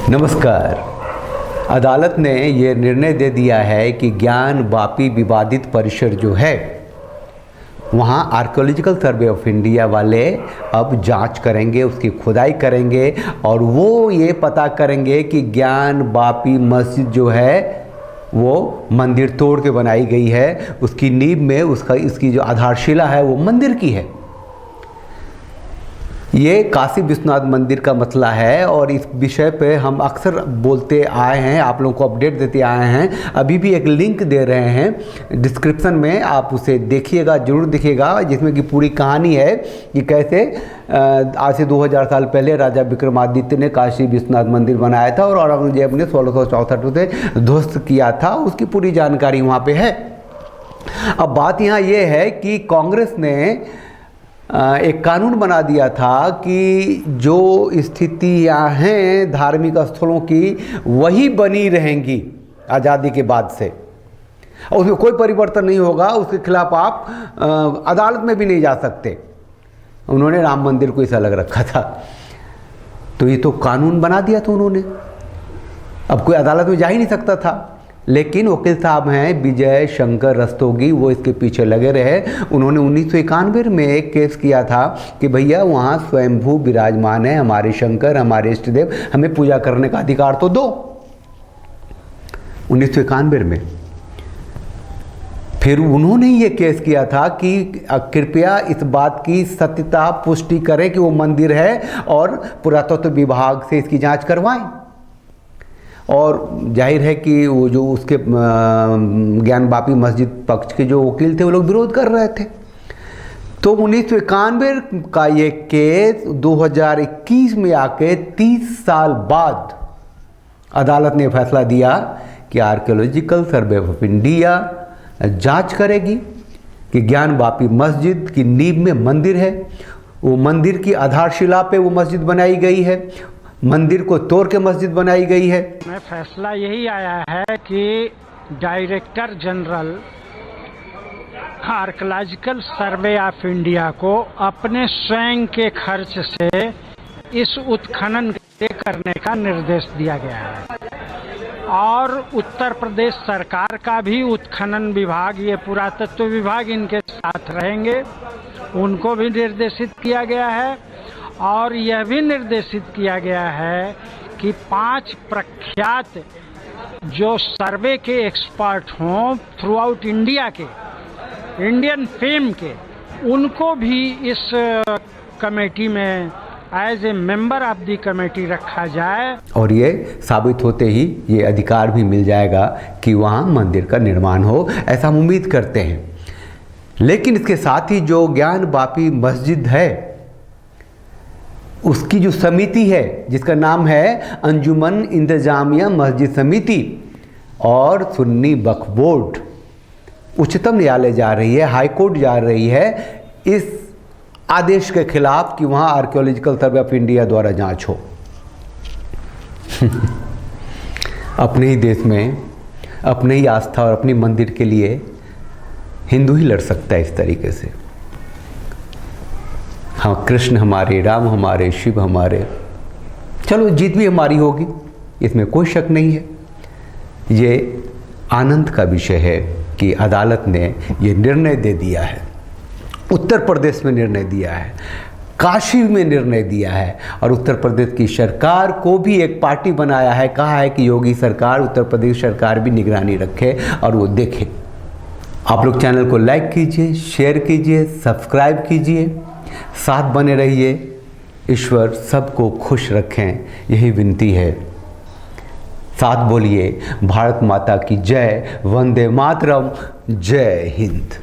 नमस्कार। अदालत ने ये निर्णय दे दिया है कि ज्ञान वापी विवादित परिसर जो है वहाँ आर्कियोलॉजिकल सर्वे ऑफ इंडिया वाले अब जांच करेंगे, उसकी खुदाई करेंगे और वो ये पता करेंगे कि ज्ञान वापी मस्जिद जो है वो मंदिर तोड़ के बनाई गई है, उसकी नींव में इसकी जो आधारशिला है वो मंदिर की है। ये काशी विश्वनाथ मंदिर का मसला है और इस विषय पे हम अक्सर बोलते आए हैं, आप लोगों को अपडेट देते आए हैं। अभी भी एक लिंक दे रहे हैं डिस्क्रिप्शन में, आप उसे देखिएगा, ज़रूर देखिएगा, जिसमें कि पूरी कहानी है कि कैसे आज से 2000 साल पहले राजा विक्रमादित्य ने काशी विश्वनाथ मंदिर बनाया था और औरंगजेब ने 1664 से ध्वस्त किया था। उसकी पूरी जानकारी वहाँ पर है। अब बात यहाँ ये है कि कांग्रेस ने एक कानून बना दिया था कि जो स्थितियां हैं धार्मिक स्थलों की वही बनी रहेंगी आज़ादी के बाद से, और उसमें कोई परिवर्तन नहीं होगा। उसके खिलाफ आप अदालत में भी नहीं जा सकते। उन्होंने राम मंदिर को ऐसा लग रखा था, तो ये तो कानून बना दिया था उन्होंने। अब कोई अदालत में जा ही नहीं सकता था। लेकिन वकील साहब हैं विजय शंकर रस्तोगी, वो इसके पीछे लगे रहे। उन्होंने 1991 में एक केस किया था कि भैया वहाँ स्वयंभू विराजमान है हमारे शंकर, हमारे इष्ट देव, हमें पूजा करने का अधिकार तो दो। 1991 में फिर उन्होंने ये केस किया था कि कृपया इस बात की सत्यता पुष्टि करें कि वो मंदिर है और पुरातत्व विभाग से इसकी जाँच करवाएं। और जाहिर है कि वो जो उसके ज्ञान वापी मस्जिद पक्ष के जो वकील थे वो लोग विरोध कर रहे थे। तो 1991 का ये केस 2021 में आके 30 साल बाद अदालत ने फैसला दिया कि आर्कियोलॉजिकल सर्वे ऑफ इंडिया जांच करेगी कि ज्ञान वापी मस्जिद की नींव में मंदिर है, वो मंदिर की आधारशिला पे वो मस्जिद बनाई गई है, मंदिर को तोड़ के मस्जिद बनाई गई है। में फैसला यही आया है कि director general archaeological survey of India को अपने स्वयं के खर्च से इस उत्खनन करने का निर्देश दिया गया है और उत्तर प्रदेश सरकार का भी उत्खनन विभाग, ये पुरातत्व विभाग इनके साथ रहेंगे, उनको भी निर्देशित किया गया है। और यह भी निर्देशित किया गया है कि 5 प्रख्यात जो सर्वे के एक्सपर्ट हों थ्रू आउट इंडिया के, इंडियन फेम के, उनको भी इस कमेटी में as a member of the committee रखा जाए। और ये साबित होते ही ये अधिकार भी मिल जाएगा कि वहाँ मंदिर का निर्माण हो, ऐसा हम उम्मीद करते हैं। लेकिन इसके साथ ही जो ज्ञान वापी मस्जिद है उसकी जो समिति है जिसका नाम है अंजुमन इंतजामिया मस्जिद समिति और सुन्नी वक्फ बोर्ड, उच्चतम न्यायालय जा रही है, हाई कोर्ट जा रही है इस आदेश के खिलाफ कि वहाँ आर्कियोलॉजिकल सर्वे ऑफ इंडिया द्वारा जांच हो। अपने ही देश में अपने ही आस्था और अपनी मंदिर के लिए हिंदू ही लड़ सकता है इस तरीके से। हाँ, कृष्ण हमारे, राम हमारे, शिव हमारे, चलो जीत भी हमारी होगी, इसमें कोई शक नहीं है। ये आनंद का विषय है कि अदालत ने ये निर्णय दे दिया है, उत्तर प्रदेश में निर्णय दिया है, काशी में निर्णय दिया है और उत्तर प्रदेश की सरकार को भी एक पार्टी बनाया है। कहा है कि योगी सरकार, उत्तर प्रदेश सरकार भी निगरानी रखे और वो देखे। आप लोग चैनल को लाइक कीजिए, शेयर कीजिए, सब्सक्राइब कीजिए, साथ बने रहिए। ईश्वर सबको खुश रखें, यही विनती है। साथ बोलिए भारत माता की जय, वंदे मातरम, जय हिंद।